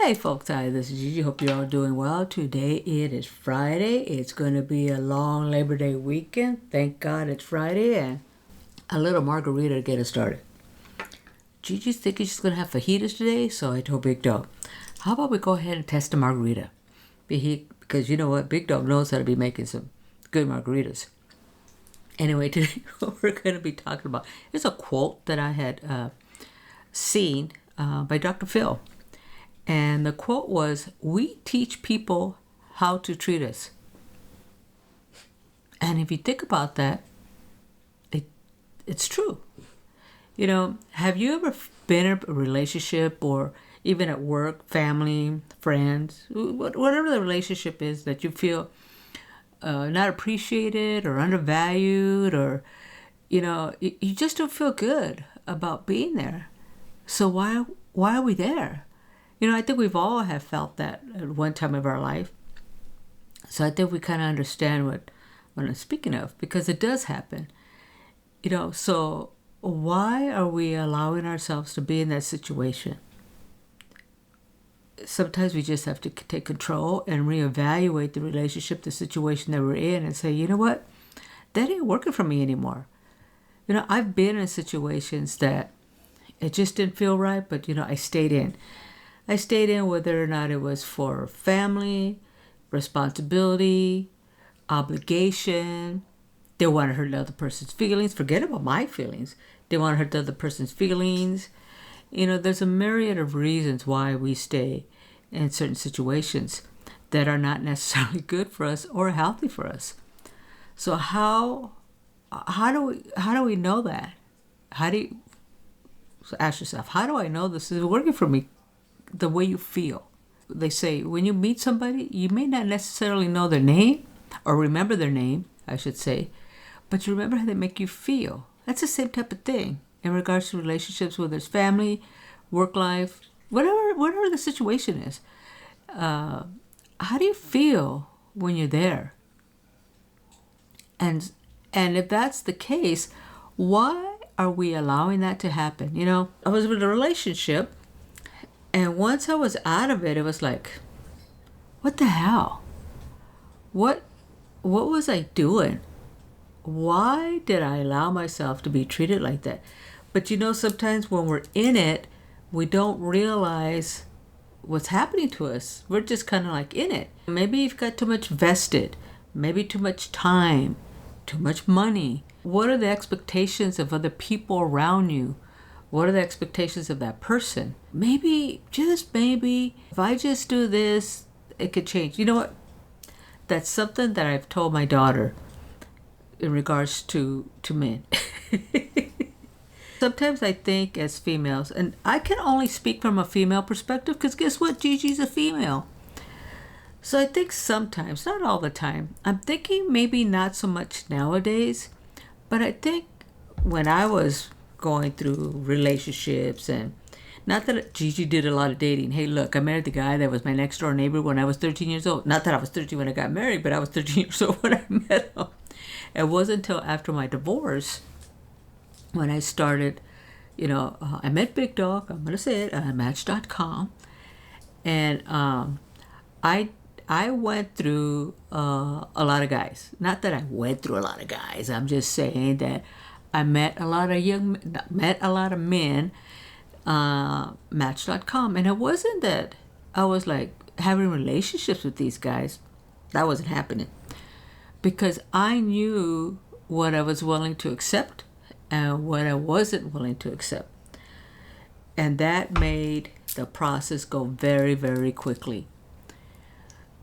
Hi folks, hi, this is Gigi. Hope you're all doing well. Today it is Friday. It's going to be a long Labor Day weekend. Thank God it's Friday and a little margarita to get us started. Gigi's thinking she's going to have fajitas today, so I told Big Dog, how about we go ahead and test the margarita? Because you know what, Big Dog knows how to be making some good margaritas. Anyway, today what we're going to be talking about is a quote that I had seen by Dr. Phil. And the quote was, "We teach people how to treat us." And if you think about that, it's true. You know, have you ever been in a relationship or even at work, family, friends, whatever the relationship is that you feel not appreciated or undervalued, or, you know, you just don't feel good about being there. So why are we there? You know, I think we've all have felt that at one time of our life. So I think we kind of understand what I'm speaking of, because it does happen. You know, so why are we allowing ourselves to be in that situation? Sometimes we just have to take control and reevaluate the relationship, the situation that we're in, and say, you know what, that ain't working for me anymore. You know, I've been in situations that it just didn't feel right, but, you know, I stayed in. I stayed in whether or not it was for family, responsibility, obligation. They want to hurt the other person's feelings. Forget about my feelings. They want to hurt the other person's feelings. You know, there's a myriad of reasons why we stay in certain situations that are not necessarily good for us or healthy for us. So how do we know that? So ask yourself, how do I know this is working for me? The way you feel. They say when you meet somebody, you may not necessarily know their name or remember their name, I should say, but you remember how they make you feel. That's the same type of thing in regards to relationships, whether it's family, work life, whatever the situation is. How do you feel when you're there? And if that's the case, why are we allowing that to happen? You know, I was in a relationship, and once I was out of it, it was like, what the hell? What was I doing? Why did I allow myself to be treated like that? But you know, sometimes when we're in it, we don't realize what's happening to us. We're just kind of like in it. Maybe you've got too much vested, maybe too much time, too much money. What are the expectations of other people around you? What are the expectations of that person? Maybe, just maybe, if I just do this, it could change. You know what? That's something that I've told my daughter in regards to men. Sometimes I think as females, and I can only speak from a female perspective, because guess what? Gigi's a female. So I think sometimes, not all the time, I'm thinking maybe not so much nowadays, but I think when I was going through relationships, and not that Gigi did a lot of dating. Hey, look, I married the guy that was my next door neighbor when I was 13 years old. Not that I was 13 when I got married, but I was 13 years old when I met him. It wasn't until after my divorce when I started, you know, I met Big Dog, I'm going to say it, Match.com. And I went through a lot of guys. Not that I went through a lot of guys. I'm just saying that I met a lot of men, Match.com. And it wasn't that I was like having relationships with these guys. That wasn't happening. Because I knew what I was willing to accept and what I wasn't willing to accept. And that made the process go very, very quickly.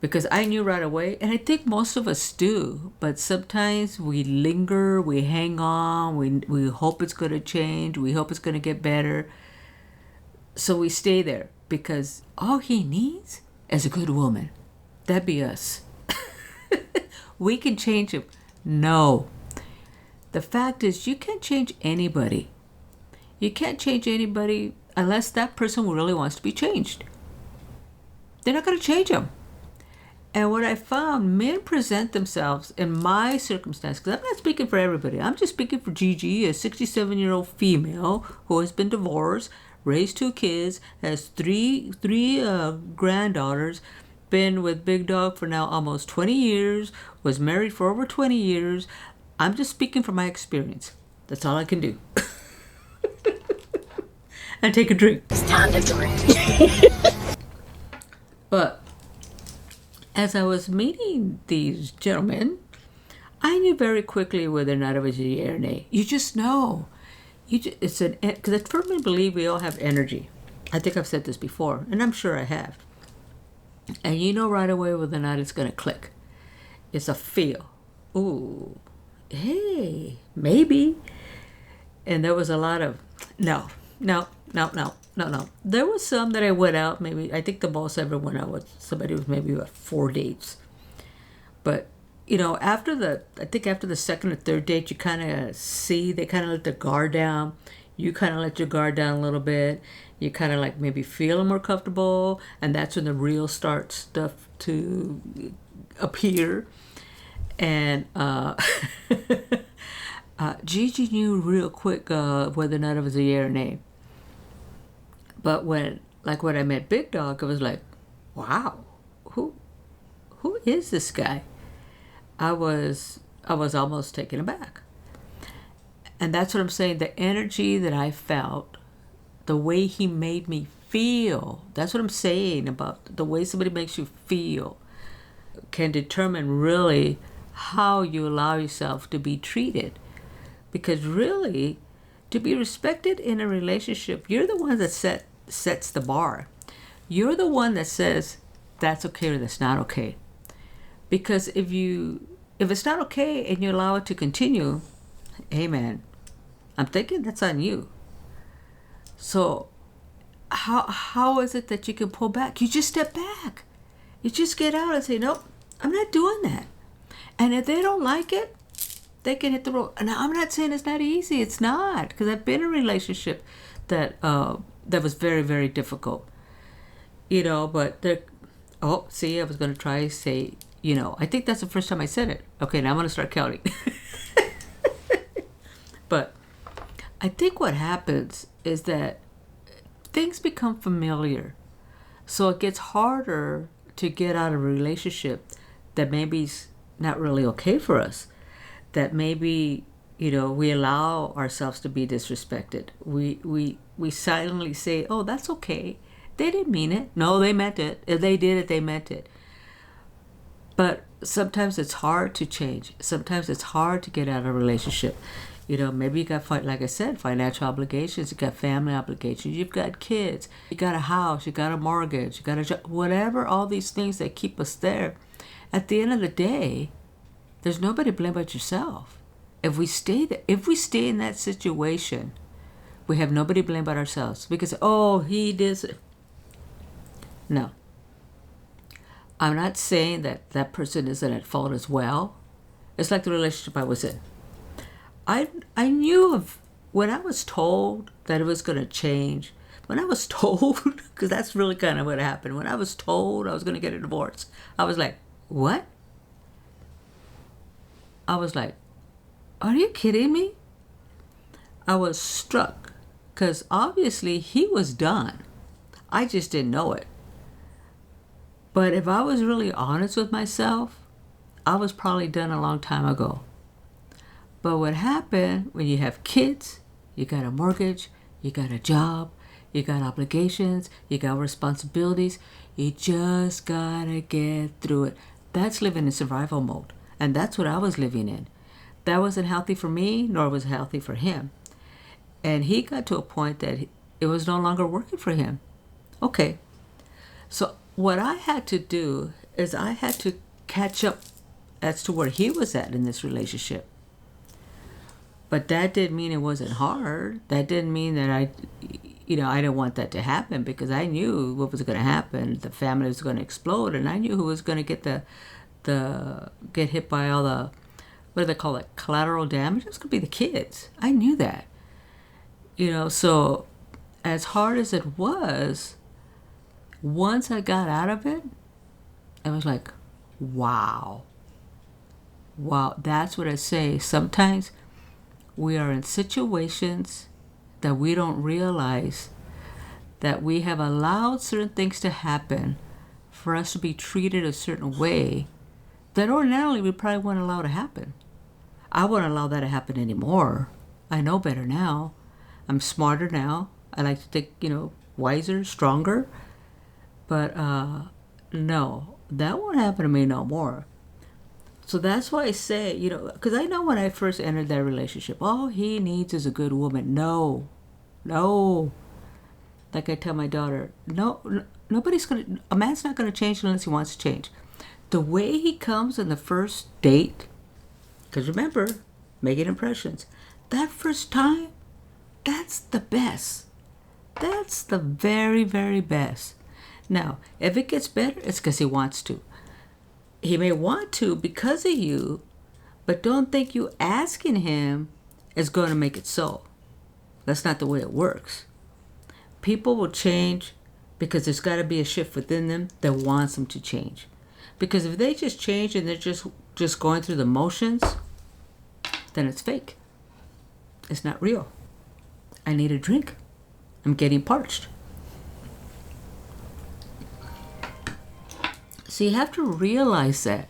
Because I knew right away, and I think most of us do, but sometimes we linger, we hang on, we hope it's going to change, we hope it's going to get better. So we stay there because all he needs is a good woman. That'd be us. We can change him. No. The fact is, you can't change anybody. You can't change anybody unless that person really wants to be changed. They're not going to change them. And what I found, men present themselves in my circumstance, because I'm not speaking for everybody. I'm just speaking for Gigi, a 67-year-old female who has been divorced, raised 2 kids, has three granddaughters, been with Big Dog for now almost 20 years, was married for over 20 years. I'm just speaking from my experience. That's all I can do. And take a drink. It's time to drink. But as I was meeting these gentlemen, I knew very quickly whether or not it was a yay or nay. You just know. Because I firmly believe we all have energy. I think I've said this before, and I'm sure I have. And you know right away whether or not it's going to click. It's a feel. Ooh, hey, maybe. And there was a lot of no. There was some that I went out, maybe, I think the most I ever went out with somebody was maybe about 4 dates. But, after the second or third date, you kind of see, they kind of let their guard down. You kind of let your guard down a little bit. You kind of like maybe feel more comfortable. And that's when the real stuff to appear. And Gigi knew real quick whether or not it was a yeah or nay. But when I met Big Dog, it was like, wow, who is this guy? I was almost taken aback. And that's what I'm saying. The energy that I felt, the way he made me feel, that's what I'm saying about the way somebody makes you feel can determine really how you allow yourself to be treated. Because really, to be respected in a relationship, you're the one that sets the bar. You're the one that says that's okay or that's not okay. Because if it's not okay and you allow it to continue, hey man, I'm thinking that's on you. So how is it that you can pull back? You just step back. You just get out and say, nope, I'm not doing that. And if they don't like it, they can hit the road. And I'm not saying it's not easy. It's not, because I've been in a relationship that was very, very difficult. But I was going to try to say, I think that's the first time I said it. Okay, now I'm going to start counting. But I think what happens is that things become familiar. So it gets harder to get out of a relationship that maybe's not really okay for us. That maybe, we allow ourselves to be disrespected. We silently say, oh, that's okay. They didn't mean it. No, they meant it. If they did it, they meant it. But sometimes it's hard to change. Sometimes it's hard to get out of a relationship. Maybe you got, like I said, financial obligations. You got family obligations. You've got kids. You got a house. You got a mortgage. You got a job. Whatever, all these things that keep us there. At the end of the day, there's nobody to blame but yourself. If we stay in that situation, we have nobody to blame but ourselves. Because, oh, he did it. No. I'm not saying that person isn't at fault as well. It's like the relationship I was in. I knew when I was told that it was going to change, when I was told, because that's really kind of what happened. When I was told I was going to get a divorce, I was like, what? I was like, are you kidding me? I was struck because obviously he was done. I just didn't know it. But if I was really honest with myself, I was probably done a long time ago. But what happened when you have kids, you got a mortgage, you got a job, you got obligations, you got responsibilities, you just gotta get through it. That's living in survival mode. And that's what I was living in. That wasn't healthy for me, nor was it healthy for him. And he got to a point that it was no longer working for him. Okay. So what I had to do is I had to catch up as to where he was at in this relationship. But that didn't mean it wasn't hard. That didn't mean that I didn't want that to happen, because I knew what was going to happen. The family was going to explode, and I knew who was going to get hit by all the, what do they call it, collateral damage? It was going to be the kids. I knew that. So as hard as it was, once I got out of it, I was like, wow. That's what I say. Sometimes we are in situations that we don't realize that we have allowed certain things to happen for us to be treated a certain way that ordinarily we probably wouldn't allow to happen. I wouldn't allow that to happen anymore. I know better now. I'm smarter now. I like to think, wiser, stronger. But no, that won't happen to me no more. So that's why I say, because I know when I first entered that relationship, all he needs is a good woman. No. Like I tell my daughter, no, a man's not going to change unless he wants to change. The way he comes on the first date, because remember, making impressions, that first time, that's the best. That's the very, very best. Now, if it gets better, it's because he wants to. He may want to because of you, but don't think you asking him is going to make it so. That's not the way it works. People will change because there's got to be a shift within them that wants them to change. Because if they just change and they're just going through the motions, then it's fake. It's not real. I need a drink. I'm getting parched. So you have to realize that.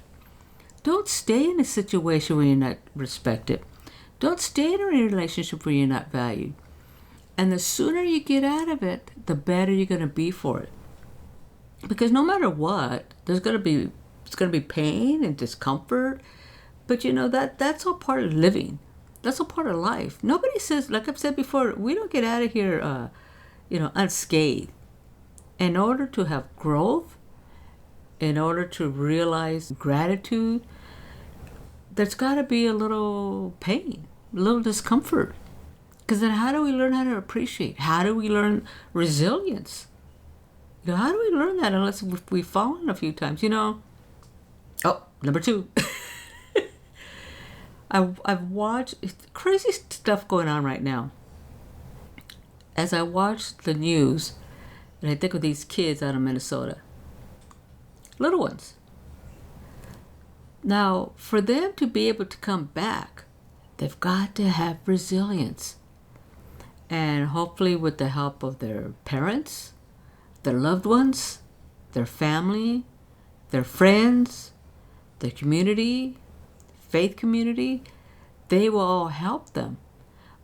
Don't stay in a situation where you're not respected. Don't stay in a relationship where you're not valued. And the sooner you get out of it, the better you're going to be for it. Because no matter what, it's going to be pain and discomfort. But that's all part of living. That's all part of life. Nobody says, like I've said before, we don't get out of here, unscathed. In order to have growth, in order to realize gratitude, there's got to be a little pain, a little discomfort. Because then how do we learn how to appreciate? How do we learn resilience? How do we learn that unless we've fallen a few times? Oh, number 2. I've watched crazy stuff going on right now. As I watch the news, and I think of these kids out of Minnesota. Little ones. Now, for them to be able to come back, they've got to have resilience. And hopefully with the help of their parents, their loved ones, their family, their friends, the community, faith community, they will all help them.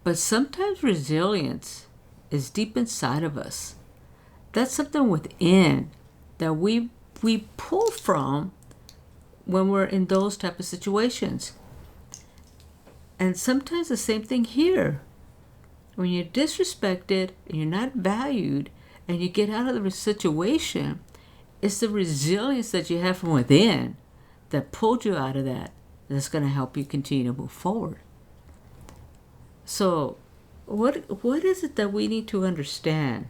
But sometimes resilience is deep inside of us. That's something within that we pull from when we're in those type of situations. And sometimes the same thing here. When you're disrespected and you're not valued and you get out of the situation, it's the resilience that you have from within that pulled you out of that that's going to help you continue to move forward. So what is it that we need to understand?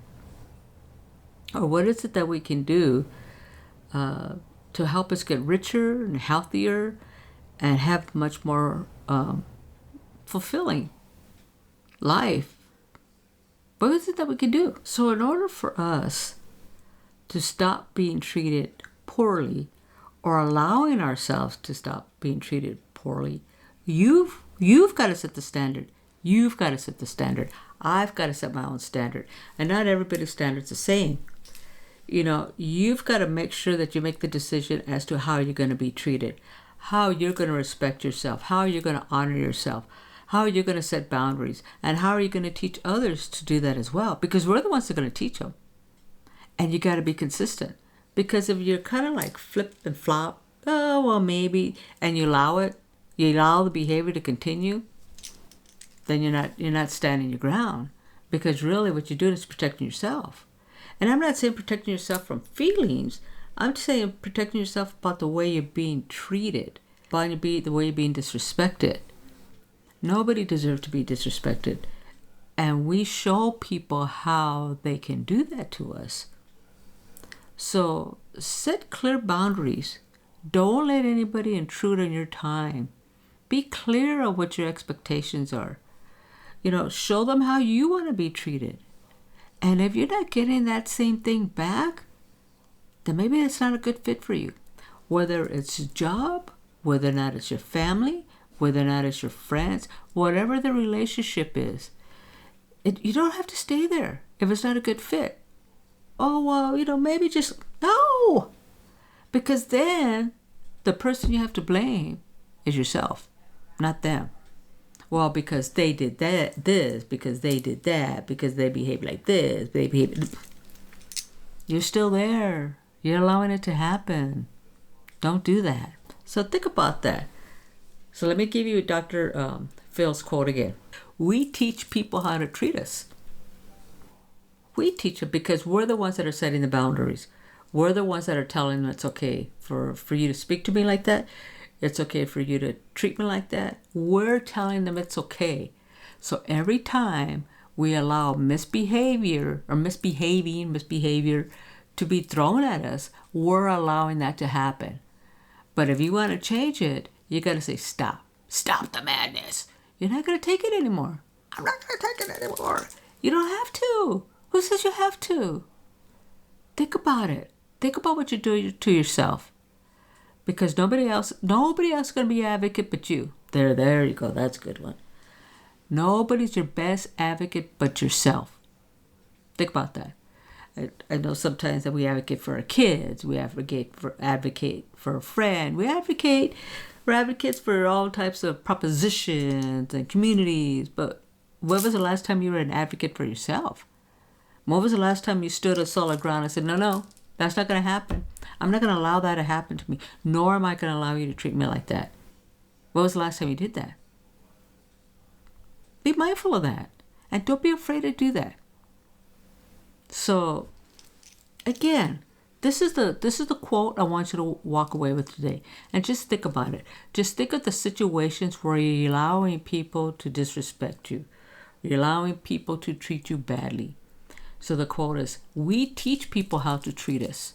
Or what is it that we can do to help us get richer and healthier and have much more fulfilling life? What is it that we can do? So in order for us to stop being treated poorly or allowing ourselves to stop being treated poorly, you've got to set the standard. You've got to set the standard. I've got to set my own standard. And not everybody's standard's the same. You've got to make sure that you make the decision as to how you're going to be treated, how you're going to respect yourself, how you're going to honor yourself, how you're going to set boundaries, and how are you going to teach others to do that as well? Because we're the ones that are going to teach them. And you got to be consistent. Because if you're kind of like flip and flop, oh, well, maybe, and you allow the behavior to continue, then you're not standing your ground. Because really what you're doing is protecting yourself. And I'm not saying protecting yourself from feelings. I'm saying protecting yourself about the way you're being treated, about the way you're being disrespected. Nobody deserves to be disrespected. And we show people how they can do that to us. So set clear boundaries. Don't let anybody intrude on your time. Be clear on what your expectations are. Show them how you want to be treated. And if you're not getting that same thing back, then maybe it's not a good fit for you. Whether it's a job, whether or not it's your family, whether or not it's your friends, whatever the relationship is, you don't have to stay there if it's not a good fit. oh, well, maybe just, no. Because then the person you have to blame is yourself, not them. Well, because they did this, because they did that, because they behaved like this, you're still there. You're allowing it to happen. Don't do that. So think about that. So let me give you Dr. Phil's quote again. We teach people how to treat us. We teach them because we're the ones that are setting the boundaries. We're the ones that are telling them it's okay for you to speak to me like that. It's okay for you to treat me like that. We're telling them it's okay. So every time we allow misbehavior to be thrown at us, we're allowing that to happen. But if you want to change it, you got to say, stop. Stop the madness. You're not going to take it anymore. I'm not going to take it anymore. You don't have to. Who says you have to? Think about it. Think about what you're doing to yourself. Because nobody else is going to be an advocate but you. There you go. That's a good one. Nobody's your best advocate but yourself. Think about that. I know sometimes that we advocate for our kids. We advocate for a friend. We're advocates for all types of propositions and communities. But when was the last time you were an advocate for yourself? When was the last time you stood on solid ground and said, no, that's not going to happen. I'm not going to allow that to happen to me, nor am I going to allow you to treat me like that. When was the last time you did that? Be mindful of that. And don't be afraid to do that. So, again, this is the quote I want you to walk away with today. And just think about it. Just think of the situations where you're allowing people to disrespect you. You're allowing people to treat you badly. So the quote is, we teach people how to treat us.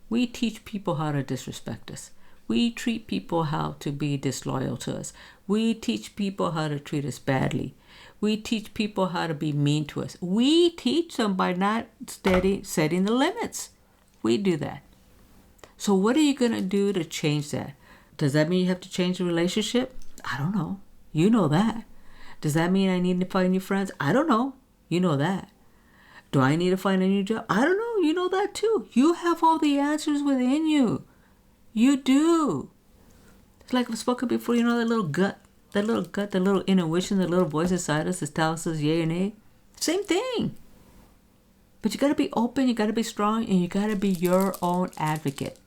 We teach people how to disrespect us. We treat people how to be disloyal to us. We teach people how to treat us badly. We teach people how to be mean to us. We teach them by not setting the limits. We do that. So what are you going to do to change that? Does that mean you have to change the relationship? I don't know. You know that. Does that mean I need to find new friends? I don't know. You know that. Do I need to find a new job? I don't know. You know that too. You have all the answers within you. You do. It's like I've spoken before, that little gut, the little intuition, the little voice inside us that tells us yay or nay. Same thing. But you got to be open, you got to be strong, and you got to be your own advocate.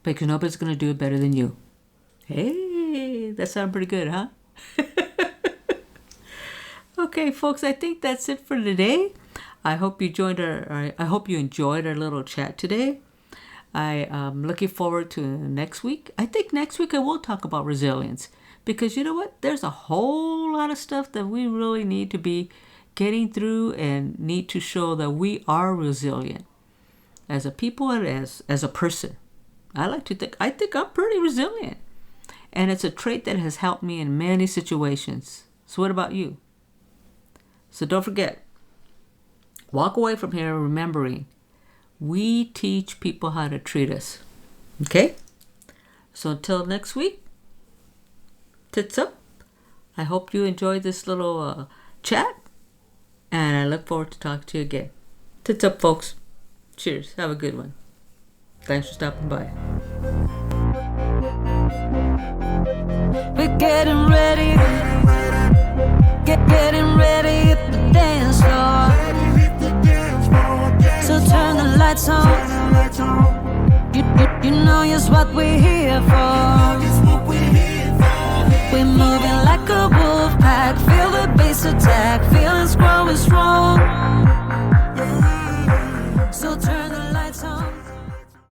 Because nobody's going to do it better than you. Hey, that sounds pretty good, huh? Okay, folks, I think that's it for today. I hope you enjoyed our little chat today. I am looking forward to next week. I think next week I will talk about resilience. Because you know what? There's a whole lot of stuff that we really need to be getting through and need to show that we are resilient. As a people and as a person. I think I'm pretty resilient. And it's a trait that has helped me in many situations. So what about you? So don't forget, walk away from here remembering we teach people how to treat us. Okay? So until next week, tits up. I hope you enjoyed this little chat. And I look forward to talking to you again. Tits up, folks. Cheers. Have a good one. Thanks for stopping by. We're getting ready. Getting ready at the dance floor. So turn the lights on. You know just what we're here for. We're moving like a wolf pack. Feel the bass attack. Feelings growing strong.